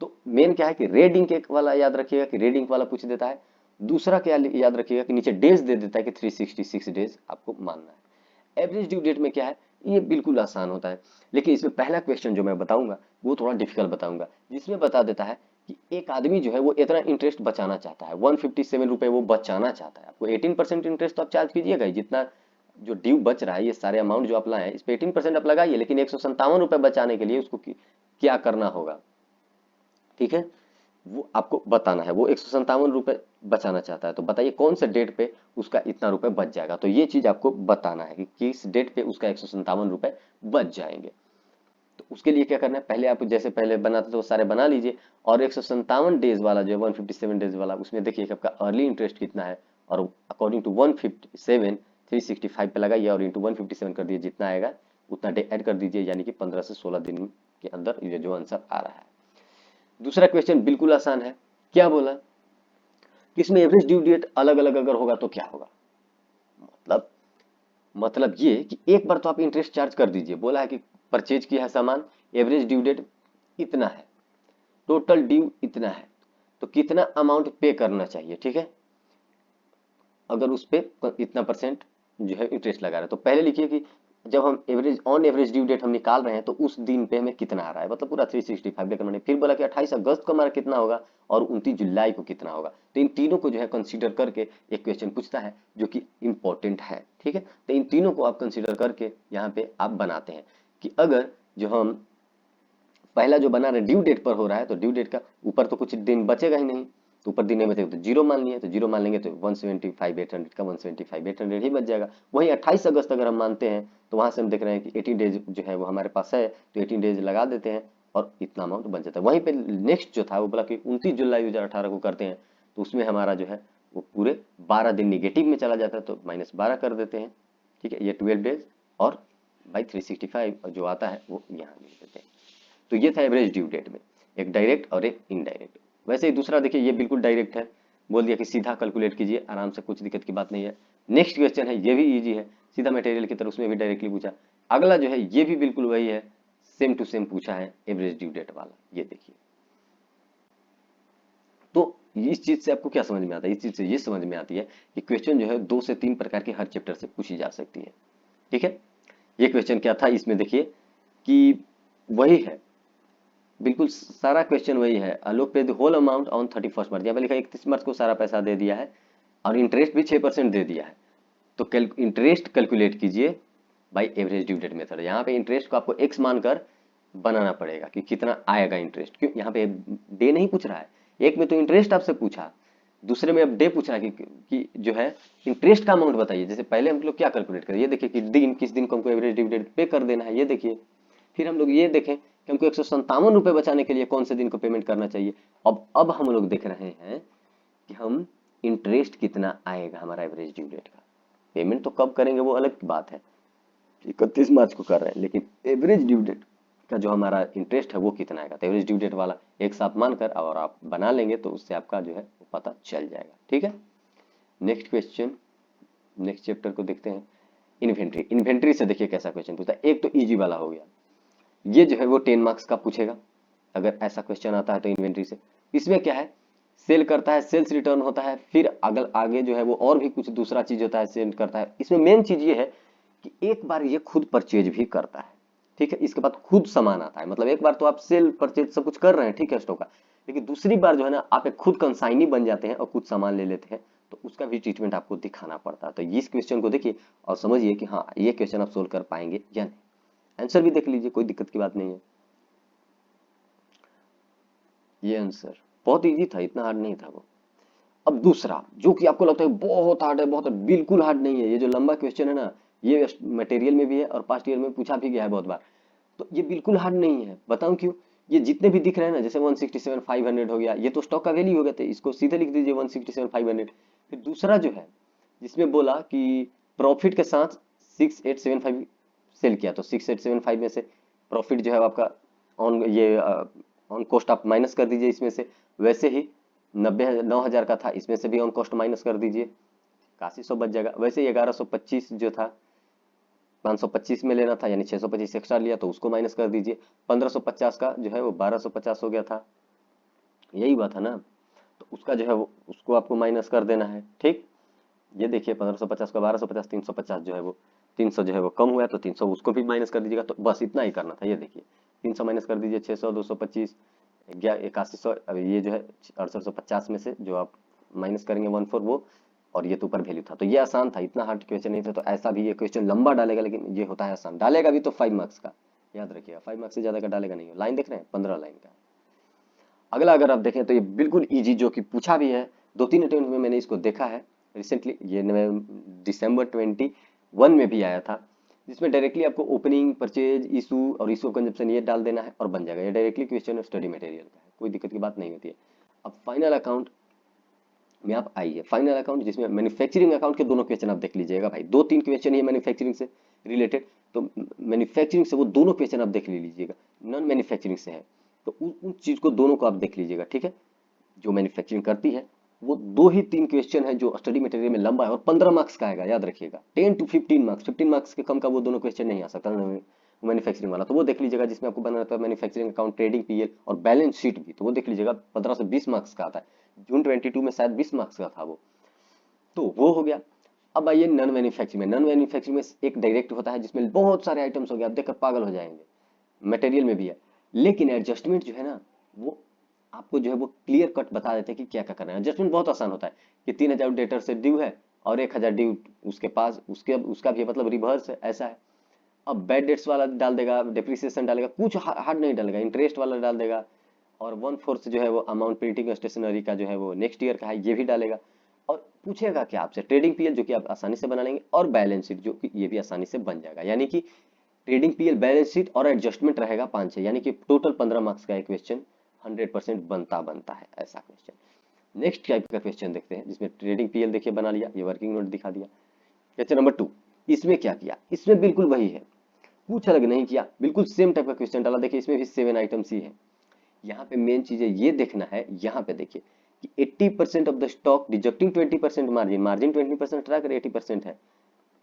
तो मेन क्या है कि रेड इंक एक वाला याद रखिएगा कि रेड इंक वाला पूछ देता है। दूसरा क्या याद रखिएगा कि नीचे डेज दे देता है कि 366 डेज आपको मानना है। एवरेज ड्यू डेट में क्या है, ये बिल्कुल आसान होता है, लेकिन इसमें पहला क्वेश्चन जो मैं बताऊंगा वो थोड़ा डिफिकल्ट बताऊंगा, जिसमें बता देता है कि एक आदमी जो है वो इतना इंटरेस्ट बचाना चाहता है, 157 रुपए वो बचाना चाहता है। आपको 18% इंटरेस्ट तो आप चार्ज कीजिएगा ही, जितना जो ड्यू बच रहा है, ये सारे अमाउंट जो आप लाए हैं इस पे 18% आप लगाइए, लेकिन 157 रुपए बचाने के लिए उसको क्या करना होगा, ठीक है, वो आपको बताना है। वो 157 रुपए बचाना चाहता है, तो बताइए कौन से डेट पे उसका इतना रुपए बच जाएगा। तो ये चीज आपको बताना है कि किस डेट पे उसका 157 रुपए बच जाएंगे। तो उसके लिए क्या करना है, पहले आप जैसे पहले बनाते थे वो सारे बना लीजिए, और 157 डेज वाला जो है 157 डेज वाला, उसमें देखिए कि आपका अर्ली इंटरेस्ट कितना है, और अकॉर्डिंग टू 157 365 पे लगाइए और इंटू 157 कर दीजिए, जितना आएगा उतना डे ऐड कर दीजिए, यानी कि 15 से 16 दिन के अंदर ये जो आंसर आ रहा है। दूसरा क्वेश्चन बिल्कुल आसान है, क्या बोला कि इसमें एवरेज ड्यू डेट अलग अलग अगर होगा तो क्या होगा। मतलब मतलब ये कि एक बार तो आप इंटरेस्ट चार्ज कर दीजिए, बोला है कि परचेज किया है सामान, एवरेज ड्यू डेट इतना है, टोटल ड्यू इतना है, तो कितना अमाउंट पे करना चाहिए, ठीक है, अगर उस पे इतना परसेंट जो है इंटरेस्ट लगा रहे हैं। तो पहले लिखिए कि जब हम average on average due date हम निकाल रहे हैं तो उस दिन पे हमें कितना आ रहा है, मतलब पूरा 365 डे करना है। फिर बोला कि 28 अगस्त को हमारा कितना होगा और 29 जुलाई को कितना होगा। तो इन तीनों को जो है कंसीडर करके एक क्वेश्चन पूछता है जो कि इंपॉर्टेंट है, ठीक है। तो इन तीनों को आप कंसीडर करके यहाँ पे आप बनाते हैं कि अगर जो हम पहला जो बना रहे ड्यू डेट पर हो रहा है, तो ड्यू डेट का ऊपर तो कुछ दिन बचेगा ही नहीं, तो ऊपर दिन नहीं बचेगा तो जीरो मान लिए, तो जीरो मान लेंगे तो 175,800 का 175,800 ही बच जाएगा। वहीं 28 अगस्त अगर हम मानते हैं तो वहां से हम देख रहे हैं कि 18 डेज जो है वो हमारे पास है, तो 18 डेज लगा देते हैं और इतना अमाउंट बन जाता है। वहीं पे नेक्स्ट जो था वो बोला कि 29 जुलाई 2018 को करते हैं, तो उसमें हमारा जो है वो पूरे 12 दिन निगेटिव में चला जाता है, तो -12 कर देते हैं, ठीक है, ये 12 डेज, और बाई 365 जो आता है वो यहाँ लिख देते हैं। तो ये था एवरेज ड्यू डेट में, एक डायरेक्ट और एक इनडायरेक्ट। वैसे ही दूसरा देखिए, ये बिल्कुल डायरेक्ट है, बोल दिया कि सीधा कैलकुलेट कीजिए आराम से, कुछ दिक्कत की बात नहीं है। नेक्स्ट क्वेश्चन है, ये भी इजी है, सीधा मटेरियल की तरह, उसमें भी डायरेक्टली पूछा। अगला जो है ये भी बिल्कुल वही है, सेम टू सेम पूछा है एवरेज ड्यू डेट वाला, ये देखिए। तो इस चीज से आपको क्या समझ में आता है, इस चीज से ये समझ में आती है कि क्वेश्चन जो है 2 से 3 प्रकार के हर चैप्टर से पूछी जा सकती है, ठीक है। ये क्वेश्चन क्या था, इसमें देखिए कि वही है, बिल्कुल सारा क्वेश्चन वही है। आलोक पे द होल अमाउंट ऑन 31 मार्च, यहाँ पे लिखा है 31 मार्च को सारा पैसा दे दिया है, और इंटरेस्ट भी 6% दे दिया है। तो इंटरेस्ट कैलकुलेट कीजिए by average due date method. यहाँ पे इंटरेस्ट को आपको एक्स मानकर बनाना पड़ेगा कि कितना आएगा इंटरेस्ट, क्यों यहाँ पे डे नहीं पूछ रहा है। एक में तो इंटरेस्ट आपसे पूछा, दूसरे में अब डे पूछ रहा है कि जो है इंटरेस्ट का अमाउंट बताइए। जैसे पहले हम लोग क्या कैलकुलेट करें, ये देखिए कि दिन किस दिन को हमको एवरेज ड्यू डेट पे कर देना है, ये देखिए। फिर हम लोग ये देखें कि हमको 157 रुपए बचाने के लिए कौन से दिन को पेमेंट करना चाहिए। अब हम लोग देख रहे हैं कि हम इंटरेस्ट कितना आएगा हमारा एवरेज ड्यू डेट का। पेमेंट तो कब करेंगे वो अलग बात है, 31 मार्च को कर रहे हैं, लेकिन एवरेज ड्यू डेट का जो हमारा इंटरेस्ट है वो कितना आएगा, तो एवरेज ड्यू डेट वाला एक साथ मानकर और आप बना लेंगे तो उससे आपका जो है वो पता चल जाएगा। ठीक है, नेक्स्ट क्वेश्चन, नेक्स्ट चैप्टर को देखते हैं। इन्वेंट्री, इन्वेंट्री से देखिए कैसा क्वेश्चन पूछता है। एक तो इजी वाला हो गया, ये जो है वो 10 मार्क्स का पूछेगा अगर ऐसा क्वेश्चन आता है तो इन्वेंट्री से। इसमें क्या है, सेल करता है, सेल्स रिटर्न होता है, फिर अगर आगे जो है वो और भी कुछ दूसरा चीज होता है, सेल करता है। इसमें मेन चीज ये है कि एक बार ये खुद परचेज भी करता है, ठीक है, इसके बाद खुद सामान आता है। मतलब एक बार तो आप सेल परचेज सब कुछ कर रहे हैं, ठीक है, स्टॉक का, लेकिन दूसरी बार जो है ना आप एक खुद कंसाइनी बन जाते हैं और खुद सामान ले लेते हैं, तो उसका भी ट्रीटमेंट आपको दिखाना पड़ता है। तो इस क्वेश्चन को देखिए और समझिए कि हाँ ये क्वेश्चन आप सोल्व कर पाएंगे या नहीं। आंसर भी देख लीजिए, कोई दिक्कत की बात नहीं है। ये आंसर बहुत इजी था, इतना हार्ड नहीं था वो। अब दूसरा जो कि आपको लगता है बहुत हार्ड है, बहुत बिल्कुल हार्ड नहीं है, ये जो लंबा क्वेश्चन है ना, ये मटेरियल में भी है और पास्ट ईयर में पूछा भी गया है बहुत बार, तो ये बिल्कुल हार्ड नहीं है। बताऊं क्यों, ये जितने भी दिख रहे हैं ना, जैसे 167,500 हो गया, ये तो स्टॉक का वैल्यू हो गया, तो इसको सीधे लिख दीजिए 167,500। फिर दूसरा जो है जिसमें बोला कि प्रॉफिट के साथ 6875 सेल किया, तो 6875 में से प्रॉफिट जो है वो आपका ऑन ये ऑन कॉस्ट आप माइनस कर दीजिए इसमें से। वैसे ही 9,000 का था, इसमें से भी ऑन कॉस्ट माइनस कर दीजिए, काशी 100 बच जाएगा। वैसे ही 1125 जो था 525 में लेना था, यानी 625 एक्स्ट्रा लिया तो उसको माइनस कर दीजिए। 1550 का जो है वो 1250 हो गया था, यही हुआ था ना, तो उसका जो है वो उसको आपको माइनस कर देना है। ठीक, ये देखिए 1550 का 1250, 350 जो है वो 300 जो है वो कम हुआ है, तो 300 उसको भी माइनस कर दीजिएगा। तो बस इतना ही करना था। ये देखिए 300 माइनस कर दीजिए, 600, 225, 8100, अब ये जो है 6850 में से जो आप माइनस करेंगे 14 वो, और ये तो ऊपर वैल्यू था। तो ये आसान था, इतना हार्ड क्वेश्चन नहीं था। तो ऐसा भी ये क्वेश्चन लंबा डालेगा, लेकिन ये होता है आसान। डालेगा भी तो 5 मार्क्स का, याद रखिएगा, 5 मार्क्स से ज्यादा का डालेगा नहीं। लाइन देख रहे हैं, 15 लाइन का। अगला अगर आप देखें तो ये बिल्कुल इजी, जो कि पूछा भी है, 2-3 अटेम्प्ट में मैंने इसको देखा है रिसेंटली, ये दिसंबर 21 में भी आया था, जिसमें डायरेक्टली आपको ओपनिंग, परचेज, इशू और इशू ऑफ कंजप्शन ये डाल देना है और बन जाएगा। ये डायरेक्टली क्वेश्चन स्टडी मटेरियल का है, कोई दिक्कत की बात नहीं होती है। अब फाइनल अकाउंट में आप आइए, फाइनल अकाउंट जिसमें मैन्युफैक्चरिंग अकाउंट के दोनों क्वेश्चन आप देख लीजिएगा भाई, 2-3 क्वेश्चन ये मैन्युफैक्चरिंग से रिलेटेड, तो मैन्युफैक्चरिंग से वो दोनों क्वेश्चन आप देख लीजिएगा। नॉन मैन्युफैक्चरिंग से है तो उन चीज को दोनों को आप देख लीजिएगा, ठीक है। जो मैन्युफैक्चरिंग करती है वो 2 ही 3 क्वेश्चन है जो स्टडी मटेरियल में लंबा है और 15 मार्क्स का आएगा, याद रखिएगा। 10 to 15 मार्क्स, 15 मार्क्स के कम का वो दोनों क्वेश्चन नहीं आ सकता मैन्युफैक्चरिंग वाला, तो वो देख लीजिएगा। जिसमें आपको बनाना था मैन्युफैक्चरिंग अकाउंट, ट्रेडिंग पीएल और बैलेंस शीट भी, तो वो देख लीजिएगा। 15 से 20 मार्क्स का आता है, जून 22 में शायद 20 मार्क्स का था वो, तो वो हो गया। अब आइए नॉन मैन्युफैक्चरिंग में। नॉन मैन्युफैक्चरिंग में एक डायरेक्ट होता है जिसमें बहुत सारे आइटम्स हो गए, आप देखकर पागल हो जाएंगे, मटेरियल में भी है, लेकिन एडजस्टमेंट जो है ना वो आपको जो है वो क्लियर कट बता देते हैं कि क्या क्या करना है। एडजस्टमेंट बहुत आसान होता है कि 3,000 डेटर से ड्यू है और 1,000 ड्यू उसके पास, उसके उसका भी मतलब रिवर्स है, ऐसा है। अब बैड डेट्स वाला डाल देगा, डिप्रिसिएशन डालेगा, कुछ हार्ड नहीं डालेगा, इंटरेस्ट वाला डाल देगा, और 1/4 जो है वो अमाउंट प्रिंटिंग स्टेशनरी का जो है वो नेक्स्ट ईयर का है, ये भी डालेगा। और पूछेगा क्या आपसे, ट्रेडिंग पीएल जो कि आप आसानी से बना लेंगे, और बैलेंस शीट जो कि ये भी आसानी से बन जाएगा। यानी कि ट्रेडिंग पीएल, बैलेंस शीट और एडजस्टमेंट रहेगा 5-6, यानी कि टोटल 15 मार्क्स का एक क्वेश्चन 100% बनता बनता है ऐसा क्वेश्चन। नेक्स्ट टाइप का क्वेश्चन देखते हैं जिसमें ट्रेडिंग पीएल देखिए बना लिया, ये वर्किंग नोट दिखा दिया। क्वेश्चन नंबर 2, इसमें क्या किया, इसमें बिल्कुल वही है, कुछ अलग नहीं किया, बिल्कुल सेम टाइप का क्वेश्चन डाला। देखिए इसमें भी 7 आइटम्स ही है। यहाँ पे मेन चीज है ये देखना है, यहाँ पे देखिए कि 80% of the stock deducting 20% margin, margin 20% रहा कर 80% है,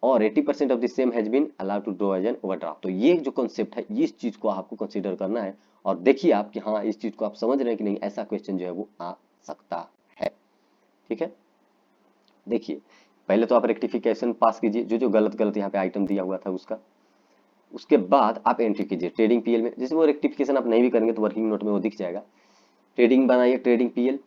और 80% of the same has been allowed to draw as an overdraft. तो ये जो कॉन्सेप्ट है, इस चीज को आपको कंसीडर करना है, और देखिए आप कि हाँ इस चीज को आप समझ रहे हैं कि नहीं, ऐसा क्वेश्चन जो है वो आ सकता है। ठीक है, देखिए पहले तो आप रेक्टिफिकेशन पास कीजिए, जो जो गलत गलत यहाँ पे आइटम दिया हुआ था उसका, उसके बाद आप एंट्री कीजिए ट्रेडिंग पीएल में। जैसे वो रेक्टिफिकेशन आप नहीं भी करेंगे तो वर्किंग नोट में वो दिख जाएगा। ट्रेडिंग बनाइए, ट्रेडिंग पीएल,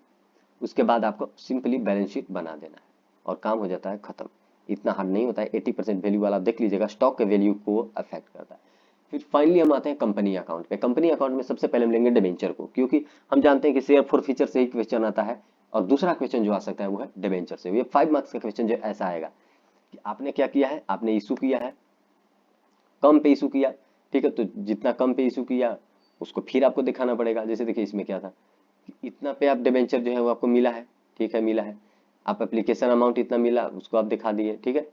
उसके बाद आपको सिंपली बैलेंस शीट बना देना है और काम हो जाता है खत्म। इतना हार्ड नहीं होता है। 80% वैल्यू वाला देख लीजिएगा, स्टॉक के वैल्यू को अफेक्ट करता है। फिर फाइनली हम आते हैं कंपनी अकाउंट पे। कंपनी अकाउंट में सबसे पहले हम लेंगे डिबेंचर को, क्योंकि हम जानते हैं कि शेयर फॉर फीचर से ही क्वेश्चन आता है, और दूसरा क्वेश्चन जो आ सकता है वो है डिबेंचर से। ये 5 मार्क्स का क्वेश्चन जो ऐसा आएगा कि आपने क्या किया है, आपने इशू किया है, कम पे इशू किया, ठीक है, तो जितना कम पे इशू किया उसको फिर आपको दिखाना पड़ेगा। जैसे देखिए इसमें क्या था कि इतना पे आप डिबेंचर जो है वो आपको मिला है, ठीक है, मिला है, आप एप्लीकेशन अमाउंट इतना मिला उसको आप दिखा दिए, ठीक है।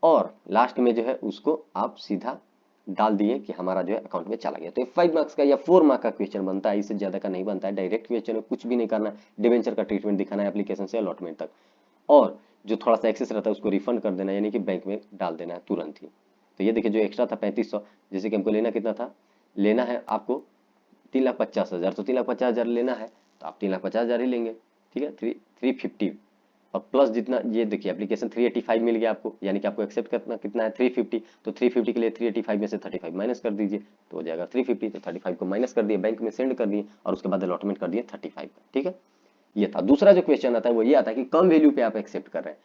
और लास्ट में जो है उसको आप सीधा डाल दिए कि हमारा जो है अकाउंट में चला गया। तो ये 5 मार्क्स का या 4 मार्क का क्वेश्चन बनता है, इससे ज्यादा का नहीं बनता है। डायरेक्ट क्वेश्चन है, कुछ भी नहीं करना है, डिबेंचर का ट्रीटमेंट दिखाना है एप्लीकेशन से अलॉटमेंट तक, और जो थोड़ा सा एक्सेस रहता है उसको रिफंड कर देना, यानी कि बैंक में डाल देना है तुरंत ही। तो ये देखिए जो एक्स्ट्रा था 3500, जैसे कि हमको लेना कितना था, लेना है आपको 3,50,000, तो 3,50,000 लेना है तो आप 3,50,000 ही लेंगे, ठीक है। 350 और प्लस जितना, ये देखिए एप्लीकेशन 385 मिल गया आपको, यानी कि आपको एक्सेप्ट करना कितना है 350, तो 350 के लिए 385 में से 35 माइनस कर दीजिए तो हो जाएगा 350, तो 35 को माइनस कर दिए, बैंक में सेंड कर दिए और उसके बाद अलॉटमेंट कर दिए 35 का, ठीक है। ये था। दूसरा जो क्वेश्चन आता है वो ये आता है कि कम वैल्यू पे आप एक्सेप्ट कर रहे हैं।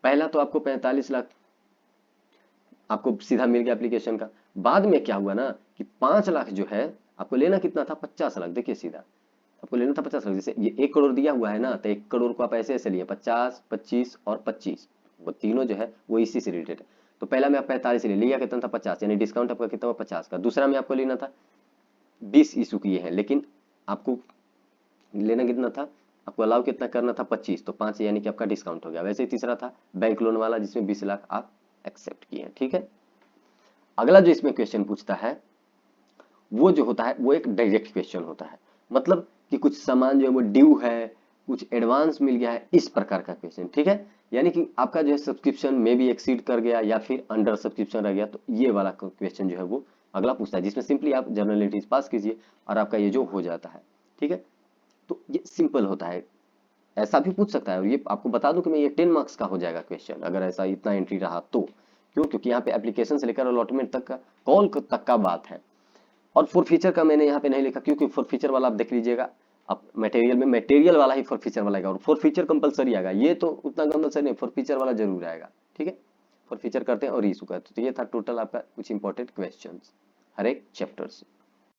पहला तो आपको 45 लाख आपको सीधा मिल गया एप्लीकेशन का, बाद में क्या हुआ ना कि 5 लाख जो है आपको लेना कितना था 50 लाख, देखिए सीधा आपको लेना था 50 लाख। जैसे ये 1 करोड़ दिया हुआ है ना, तो 1 करोड़ को आप ऐसे ऐसे लिए 50, 25 और 25, वो तीनों जो है वो इसी से रिलेटेड है। तो पहला में आप 45 ले लिया, कितना था 50, यानी डिस्काउंट आपका कितना हुआ 50 का। दूसरा में आपको लेना था 20 इशू किए हैं, लेकिन आपको लेना कितना था, आपको अलाउ कितना करना था 25, तो 5 यानी कि आपका डिस्काउंट हो गया। वैसे ही तीसरा था बैंक लोन वाला जिसमें 20 लाख आप एक्सेप्ट किए हैं, ठीक है। अगला जो इसमें क्वेश्चन पूछता है वो जो होता है वो एक डायरेक्ट क्वेश्चन होता है, मतलब कि कुछ सामान जो है वो ड्यू है, कुछ एडवांस मिल गया है, इस प्रकार का क्वेश्चन, ठीक है। यानी कि आपका जो है सब्सक्रिप्शन में भी एक्सीड कर गया या फिर अंडर सब्सक्रिप्शन रह गया, तो ये वाला क्वेश्चन जो है वो अगला पूछता है, जिसमें सिंपली आप जनरलिटीज पास कीजिए और आपका ये जो हो जाता है, ठीक है। तो ये सिंपल होता है, ऐसा भी पूछ सकता है। और ये आपको बता दूं कि मैं ये 10 मार्क्स का हो जाएगा क्वेश्चन अगर ऐसा इतना एंट्री रहा तो। क्यों? क्योंकि यहाँ पे एप्लीकेशन से लेकर अलॉटमेंट तक का, कॉल तक का बात है। और फॉर फीचर का मैंने यहाँ पे नहीं लिखा क्योंकि फॉर फीचर वाला आप देख लीजिएगा, आप मटेरियल में मटेरियल वाला ही फॉर फीचर वाला आएगा, और फॉर फीचर कंपलसरी आएगा, ये तो उतना कंपलसरी नहीं, फॉर फीचर वाला जरूर आएगा, ठीक है। फॉर फीचर करते हैं और इशू करते हैं। तो ये था टोटल आपका कुछ इंपॉर्टेंट क्वेश्चंस हर एक चैप्टर से।